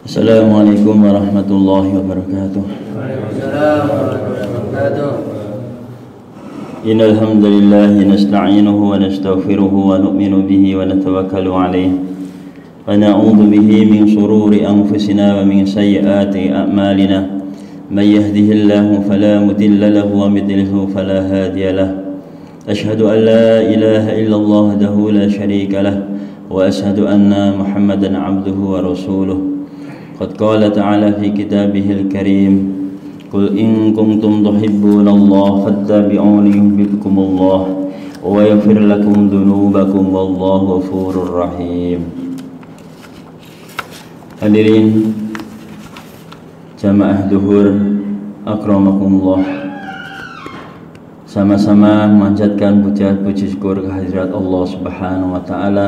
Assalamualaikum warahmatullahi wabarakatuh. Waalaikumsalam warahmatullahi wabarakatuh. Innal hamdalillah nasta'inuhu wa nastaghfiruhu wa nu'minu bihi wa natawakkalu alayhi wa na'udzu bihi min shururi anfusina wa min sayyiati a'malina. May yahdihillahu fala mudilla lahu wa may yudlilhu fala hadiya lahu. Ashhadu an la ilaha illallah wahdahu la syarika lahu wa ashhadu anna Muhammadan 'abduhu wa rasuluh. Qad qala ta'ala fi kitabihil karim, qul in kuntum tuhibbunallaha fattabi'uni yuhibbukumullah wa yaghfir lakum dhunubakum wallahu ghafurur rahim. Hadirin jamaah zuhur akramakumullah, sama-sama memanjatkan puji syukur kehadirat Allah Subhanahu wa taala,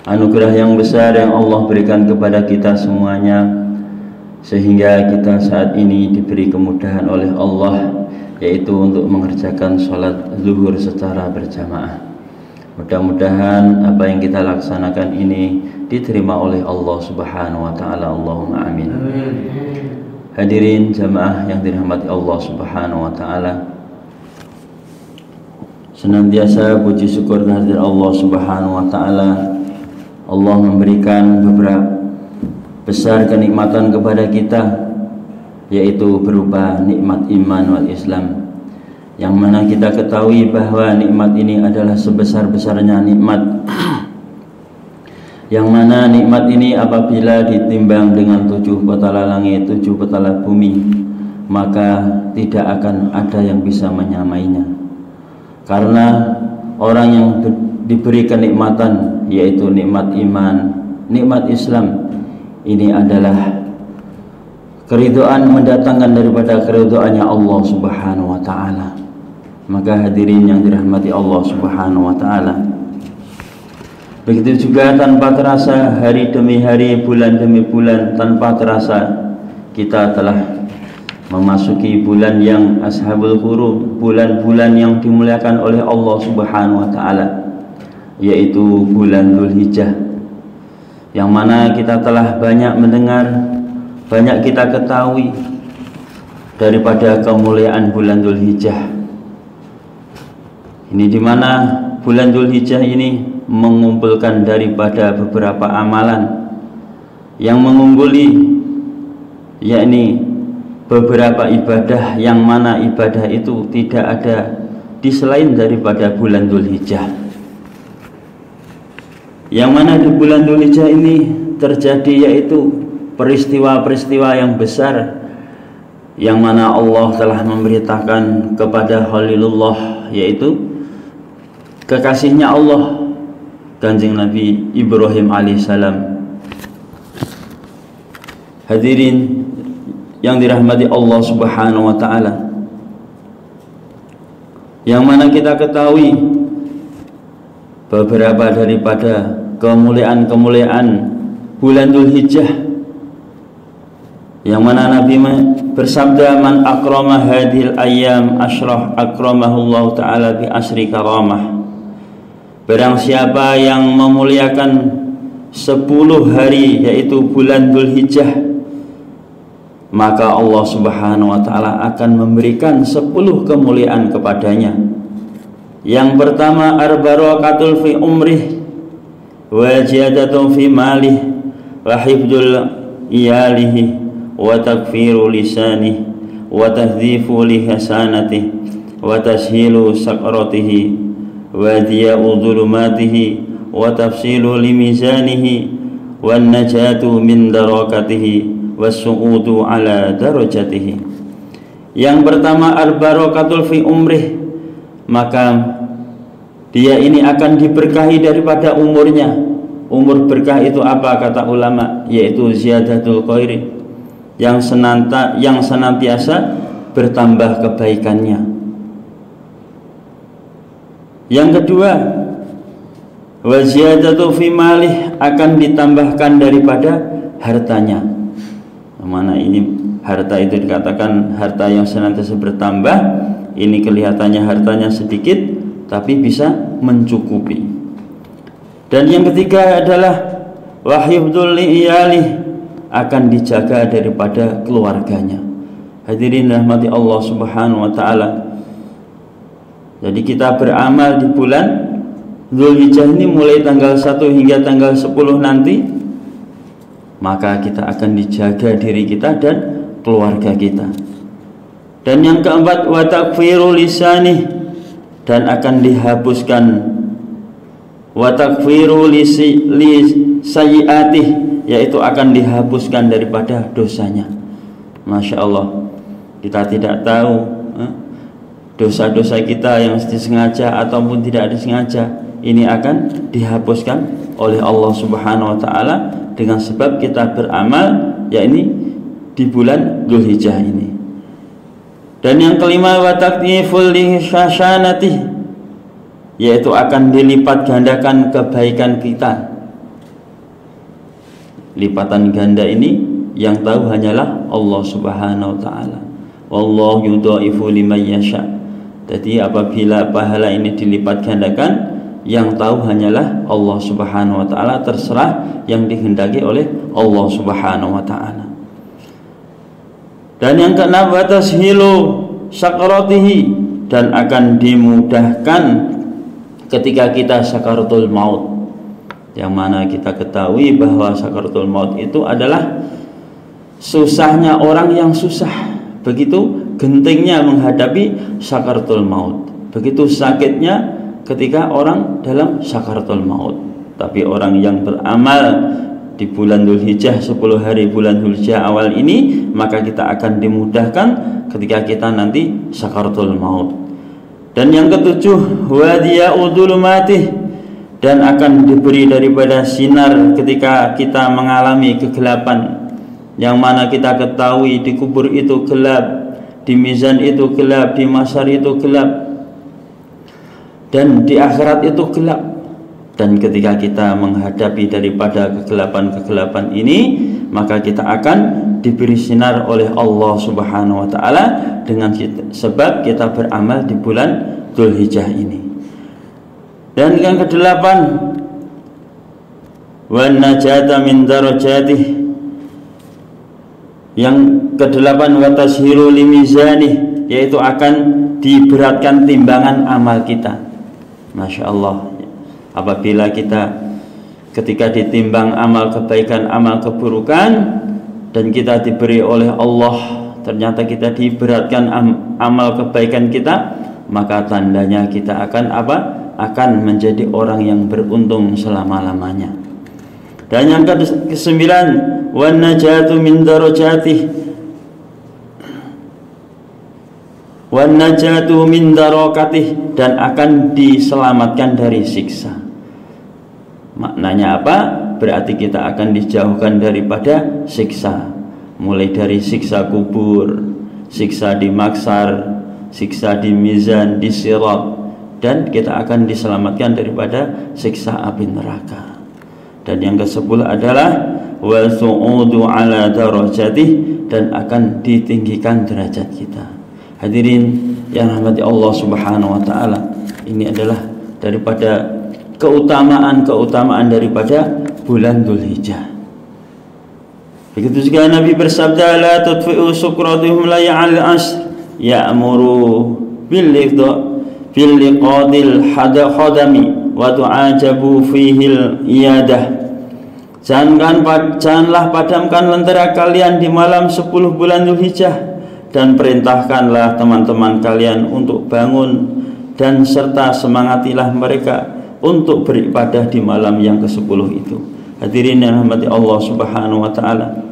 anugerah yang besar yang Allah berikan kepada kita semuanya, sehingga kita saat ini diberi kemudahan oleh Allah, yaitu untuk mengerjakan sholat zuhur secara berjamaah. Mudah-mudahan apa yang kita laksanakan ini diterima oleh Allah Subhanahu wa taala. Allahumma amin. Hadirin jamaah yang dirahmati Allah Subhanahu wa taala, senantiasa puji syukur kehadirat Allah Subhanahu wa taala. Allah memberikan beberapa besar kenikmatan kepada kita, yaitu berupa nikmat iman wal Islam, yang mana kita ketahui bahwa nikmat ini adalah sebesar-besarnya nikmat, yang mana nikmat ini apabila ditimbang dengan 7 petala langit, 7 petala bumi, maka tidak akan ada yang bisa menyamainya. Karena orang yang diberi kenikmatan, yaitu nikmat iman, nikmat Islam, ini adalah keridhaan, mendatangkan daripada keridhaannya Allah Subhanahu wa taala. Maka hadirin yang dirahmati Allah Subhanahu wa taala, begitu juga tanpa terasa, hari demi hari, bulan demi bulan, tanpa terasa kita telah memasuki bulan yang ashabul huruf, bulan-bulan yang dimuliakan oleh Allah Subhanahu wa taala, yaitu bulan Dzulhijjah, yang mana kita telah banyak mendengar, banyak kita ketahui daripada kemuliaan bulan Dzulhijjah. Ini di mana bulan Dzulhijjah ini mengumpulkan daripada beberapa amalan yang mengungguli, yakni beberapa ibadah, yang mana ibadah itu tidak ada di selain daripada bulan Dzulhijjah. Yang mana di bulan Dzulhijjah ini terjadi yaitu peristiwa-peristiwa yang besar, yang mana Allah telah memberitakan kepada Khalilullah, yaitu kekasihnya Allah, Kanjeng Nabi Ibrahim alaihissalam. Hadirin yang dirahmati Allah Subhanahu wa taala, yang mana kita ketahui beberapa daripada kemuliaan-kemuliaan bulan Dzulhijjah, yang mana Nabi bersabda, man akrama hadhil ayyam asyrah akramahullahu ta'ala bi asri karamah. Barang siapa yang memuliakan 10 hari, yaitu bulan Dzulhijjah, maka Allah Subhanahu wa ta'ala akan memberikan 10 kemuliaan kepadanya. Yang pertama, arbarakatul fi umrih wa ziyadatun fi malih wa hifdzul iyalihi wa takfiru lisanih wa tahdhifu lihasanatih wa tashilu sakratihi wa diya'u dhulumatihi wa tafsilu limizanihi wa najatu min darakatihi wa su'udu ala darajatihi. Yang pertama, al-barakatul fi umrih, maka dia ini akan diberkahi daripada umurnya. Umur berkah itu apa kata ulama? Yaitu ziyadatul khairi, yang senantiasa bertambah kebaikannya. Yang kedua, wa ziyadatu fi malih, akan ditambahkan daripada hartanya. Mana ini harta itu dikatakan harta yang senantiasa bertambah, ini kelihatannya hartanya sedikit tapi bisa mencukupi. Dan yang ketiga adalah wa hifdzul iyalih, akan dijaga daripada keluarganya. Hadirin rahmati Allah Subhanahu wa taala. Jadi kita beramal di bulan Dzulhijjah ini mulai tanggal 1 hingga tanggal 10 nanti, maka kita akan dijaga diri kita dan keluarga kita. Dan yang keempat, wa takfiru lisanih, dan akan dihapuskan wa takfiru lisayyi'atih, yaitu akan dihapuskan daripada dosanya. Masya Allah, kita tidak tahu dosa-dosa kita yang disengaja ataupun tidak disengaja ini akan dihapuskan oleh Allah Subhanahu wa taala dengan sebab kita beramal, yakni di bulan Dzulhijjah ini. Dan yang kelima, wa taktiful lihasanatih, yaitu akan dilipat gandakan kebaikan kita. Lipatan ganda ini yang tahu hanyalah Allah Subhanahu wa taala. Wallahu yudhaifu liman yasha. Jadi apabila pahala ini dilipat gandakan, yang tahu hanyalah Allah Subhanahu wa taala, terserah yang dikehendaki oleh Allah Subhanahu wa taala. Dan yang keenam, wa tashilu sakaratihi, dan akan dimudahkan ketika kita sakaratul maut. Yang mana kita ketahui bahwa sakaratul maut itu adalah susahnya orang yang susah. Begitu gentingnya menghadapi sakaratul maut, begitu sakitnya ketika orang dalam sakaratul maut. Tapi orang yang beramal di bulan Dzulhijjah, 10 hari bulan Dzulhijjah awal ini, maka kita akan dimudahkan ketika kita nanti sakaratul maut. Dan yang ketujuh, wadiya'u dzulumatih, dan akan diberi daripada sinar ketika kita mengalami kegelapan, yang mana kita ketahui di kubur itu gelap, di mizan itu gelap, di mahsyar itu gelap, dan di akhirat itu gelap. Dan ketika kita menghadapi daripada kegelapan-kegelapan ini, maka kita akan diberi sinar oleh Allah Subhanahu wa taala dengan sebab kita beramal di bulan Dzulhijjah ini. Dan yang kedelapan, wan najata min darajatih, yang kedelapan, wa tashiru limizanih, yaitu akan diberatkan timbangan amal kita. Masya Allah, apabila kita ketika ditimbang amal kebaikan, amal keburukan, dan kita diberi oleh Allah, ternyata kita diberatkan amal kebaikan kita, maka tandanya kita akan apa? Akan menjadi orang yang beruntung selama-lamanya. Dan yang kesembilan, wan najatu min darajatih, wan najatu min darakatih, dan akan diselamatkan dari siksa. Maknanya apa? Berarti kita akan dijauhkan daripada siksa, mulai dari siksa kubur, siksa di mahsyar, siksa di mizan, di sirat, dan kita akan diselamatkan daripada siksa api neraka. Dan yang ke-10 adalah wa su'udu ala darajatih, dan akan ditinggikan derajat kita. Hadirin yang rahmati Allah Subhanahu wa taala, ini adalah daripada keutamaan daripada bulan Dzulhijjah. Begitu juga Nabi bersabda, la tudfi'u sukratihum la ya'al asr ya'muru bil liqadil hadami wa tu'ajabu fihil iyadah. Janganlah padamkan lentera kalian di malam 10 bulan Dzulhijjah, dan perintahkanlah teman-teman kalian untuk bangun, dan serta semangatilah mereka untuk beribadah di malam yang ke-10 itu. Hadirin yang rahmati Allah Subhanahu wa taala.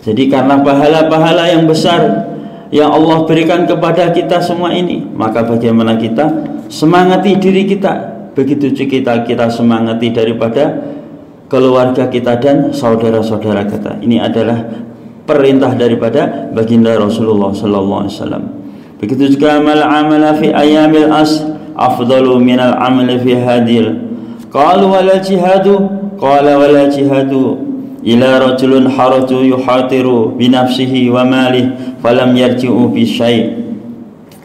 Jadi karena pahala-pahala yang besar yang Allah berikan kepada kita semua ini, maka bagaimana kita semangati diri kita, begitu juga kita semangati daripada keluarga kita dan saudara-saudara kita. Ini adalah perintah daripada baginda Rasulullah sallallahu alaihi wasallam. Begitu juga amala fi ayamil asr afdalu minal amali fi hadil. Qalu wala jihadu, qala wala jihadu ila rajulun haraju yuhatiru binafsihi wa malih falam yarji'u bi syai'.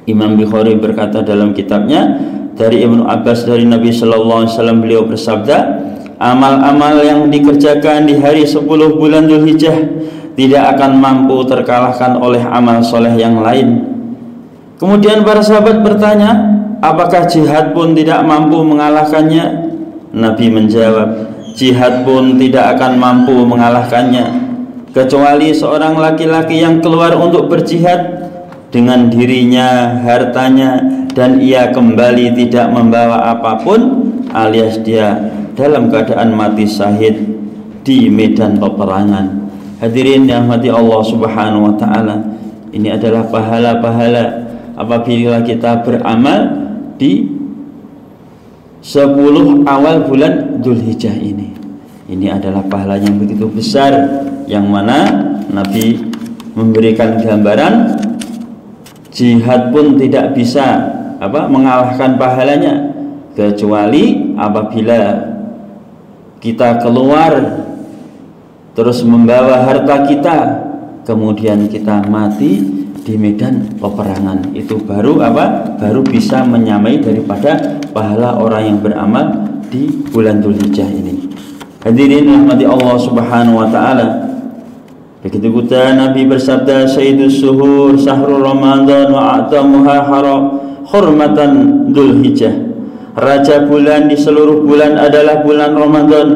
Imam Bukhari berkata dalam kitabnya dari Ibnu Abbas dari Nabi sallallahu alaihi wasallam, beliau bersabda, amal-amal yang dikerjakan di hari 10 bulan Dzulhijjah tidak akan mampu terkalahkan oleh amal soleh yang lain. Kemudian para sahabat bertanya, apakah jihad pun tidak mampu mengalahkannya? Nabi menjawab, jihad pun tidak akan mampu mengalahkannya, kecuali seorang laki-laki yang keluar untuk berjihad dengan dirinya, hartanya, dan ia kembali tidak membawa apapun, alias dia dalam keadaan mati syahid di medan peperangan. Hadirin yang dirahmati Allah Subhanahu wa taala, ini adalah pahala-pahala apabila kita beramal di 10 awal bulan Dzulhijjah ini. Ini adalah pahala yang begitu besar, yang mana Nabi memberikan gambaran jihad pun tidak bisa mengalahkan pahalanya, kecuali apabila kita keluar terus membawa harta kita, kemudian kita mati di medan peperangan, itu baru baru bisa menyamai daripada pahala orang yang beramal di bulan Dzulhijjah ini. Hadirin rahmati Allah Subhanahu wa taala, begitu juga Nabi bersabda, Sayyidus Suhur Syahrul Ramadan wa a'tamuha hurmatan Dzulhijjah. Raja bulan di seluruh bulan adalah bulan Ramadan,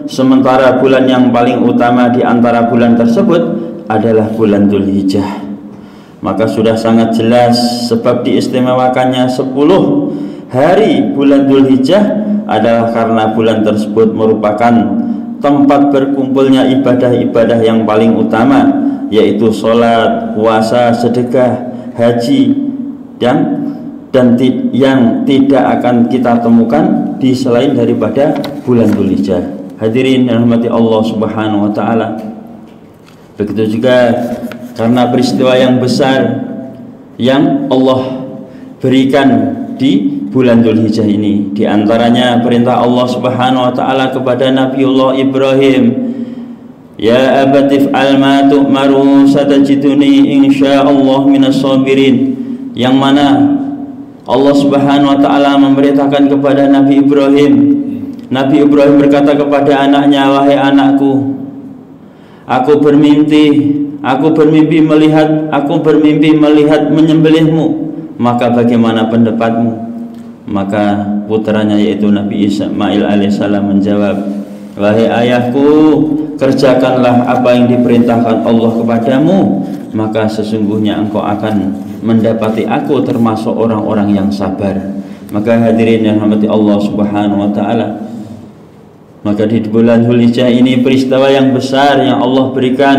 sementara bulan yang paling utama di antara bulan tersebut adalah bulan Dzulhijjah. Maka sudah sangat jelas sebab diistimewakannya 10 hari bulan Dzulhijjah adalah karena bulan tersebut merupakan tempat berkumpulnya ibadah-ibadah yang paling utama, yaitu sholat, puasa, sedekah, haji, dan yang tidak akan kita temukan di selain daripada bulan Dzulhijjah. Hadirin yang dirahmati Allah Subhanahu wa taala, begitu juga karena peristiwa yang besar yang Allah berikan di bulan Dzulhijjah ini, di antaranya perintah Allah Subhanahu wa taala kepada Nabiullah Ibrahim, ya abatif al ma tu'maru satajiduni insyaallah minas sabirin, yang mana Allah Subhanahu wa taala memerintahkan kepada Nabi Ibrahim. Nabi Ibrahim berkata kepada anaknya, wahai anakku, aku bermimpi melihat menyembelihmu, maka bagaimana pendapatmu? Maka putranya yaitu Nabi Ismail alaihissalam menjawab, wahai ayahku, kerjakanlah apa yang diperintahkan Allah kepadamu, maka sesungguhnya engkau akan mendapati aku termasuk orang-orang yang sabar. Maka hadirin yang dirahmati Allah Subhanahu wa taala, maka di bulan Dzulhijjah ini peristiwa yang besar yang Allah berikan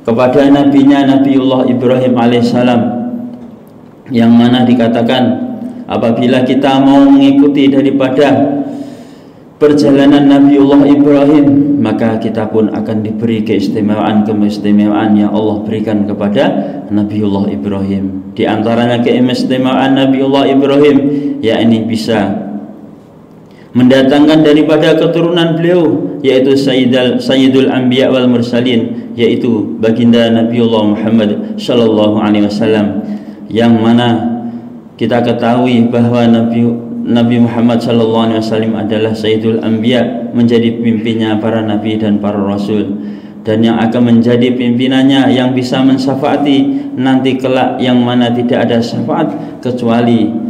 kepada nabinya Nabiullah Ibrahim alaihissalam, yang mana dikatakan apabila kita mau mengikuti daripada perjalanan Nabiullah Ibrahim, maka kita pun akan diberi keistimewaan yang Allah berikan kepada Nabiullah Ibrahim. Di antaranya keistimewaan Nabiullah Ibrahim, yakni bisa mendatangkan daripada keturunan beliau, yaitu Sayyidul Anbiya wal Mursalin, yaitu baginda Nabiullah Muhammad sallallahu alaihi wasallam, yang mana kita ketahui bahwa Nabi Muhammad sallallahu alaihi wasallam adalah Sayyidul Anbiya, menjadi pimpinnya para nabi dan para rasul, dan yang akan menjadi pimpinannya yang bisa mensyafaati nanti kelak, yang mana tidak ada syafaat kecuali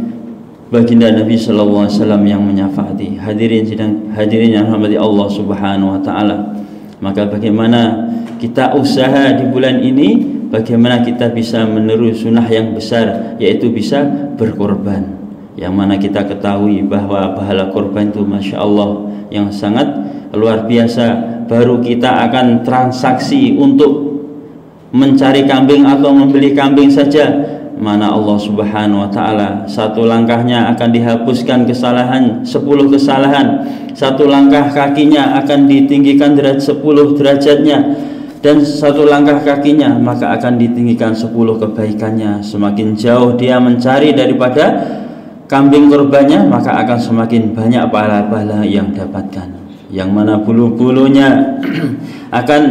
baginda Nabi sallallahu alaihi wasallam yang menyafaati. Hadirin yang dirahmati Allah Subhanahu wa taala, maka bagaimana kita usaha di bulan ini, bagaimana kita bisa meniru sunnah yang besar, yaitu bisa berkorban, yang mana kita ketahui bahwa pahala korban itu Masya Allah yang sangat luar biasa. Baru kita akan transaksi untuk mencari kambing atau membeli kambing saja, mana Allah Subhanahu wa taala satu langkahnya akan dihapuskan kesalahan 10 kesalahan, satu langkah kakinya akan ditinggikan 10 derajatnya, dan satu langkah kakinya maka akan ditinggikan 10 kebaikannya. Semakin jauh dia mencari daripada kambing korbannya, maka akan semakin banyak pahala-pahala yang dapatkan, yang mana bulu-bulunya akan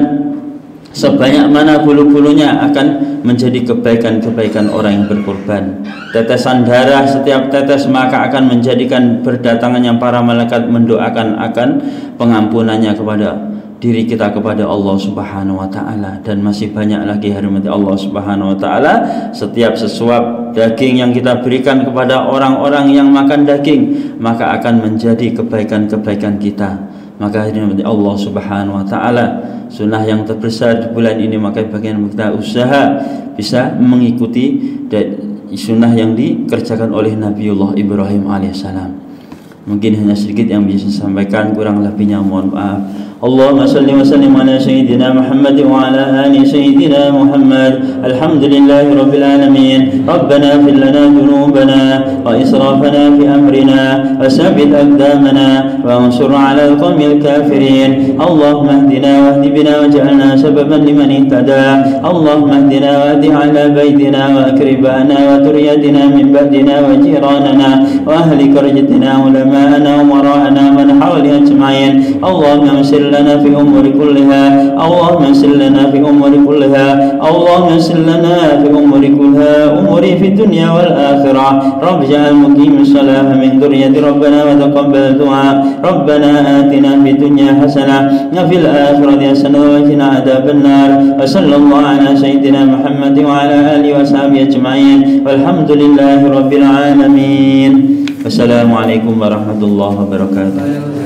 sebanyak mana bulu-bulunya akan menjadi kebaikan-kebaikan orang yang berkorban. Tetesan darah, setiap tetes maka akan menjadikan berdatangannya para malaikat mendoakan akan pengampunannya kepada diri kita kepada Allah Subhanahu wa taala. Dan masih banyak lagi hormati Allah Subhanahu wa taala. Setiap sesuap daging yang kita berikan kepada orang-orang yang makan daging, maka akan menjadi kebaikan-kebaikan kita. Maka hormati Allah Subhanahu wa taala. Sunnah yang terbesar di bulan ini, maka bagian kita usaha bisa mengikuti sunnah yang dikerjakan oleh Nabiullah Ibrahim alaihissalam. Mungkin hanya sedikit yang bisa saya sampaikan, kurang lebihnya mohon maaf. Allahumma salli wa sallim ala sayyidina Muhammad wa ala ali sayyidina Muhammad. Alhamdulillahi rabbil alamin. Rabbana fil lana dhunubana wa israfana fi amrina wa sabbit aqdamana wa ansur ala al-qawmil kafirin. Allahumma ihdina wahdi bina waj'alna sababan liman ihtada. Allahumma ihdina wahdi ala baitina wa akribana wa dhurriyyatina min ba'dina wa jiranana wa ahli qaryatina ulama'ana wa mara'ana man hawli ajma'in. Allahumma لنا في أمور كلها. اللهم يسر لنا في أمور كلها. اللهم يسر لنا في أمور كلها، أموري في الدنيا والآخرة. رب اجعل مقيم الصلاة من ذرية ربنا وتقبل دعاء. ربنا آتنا في الدنيا حسنة وفي الآخرة حسنة وقنا عذاب النار. وصلى الله على سيدنا محمد وعلى آله وصحبه أجمعين والحمد لله رب العالمين. Wassalamualaikum warahmatullahi wabarakatuh.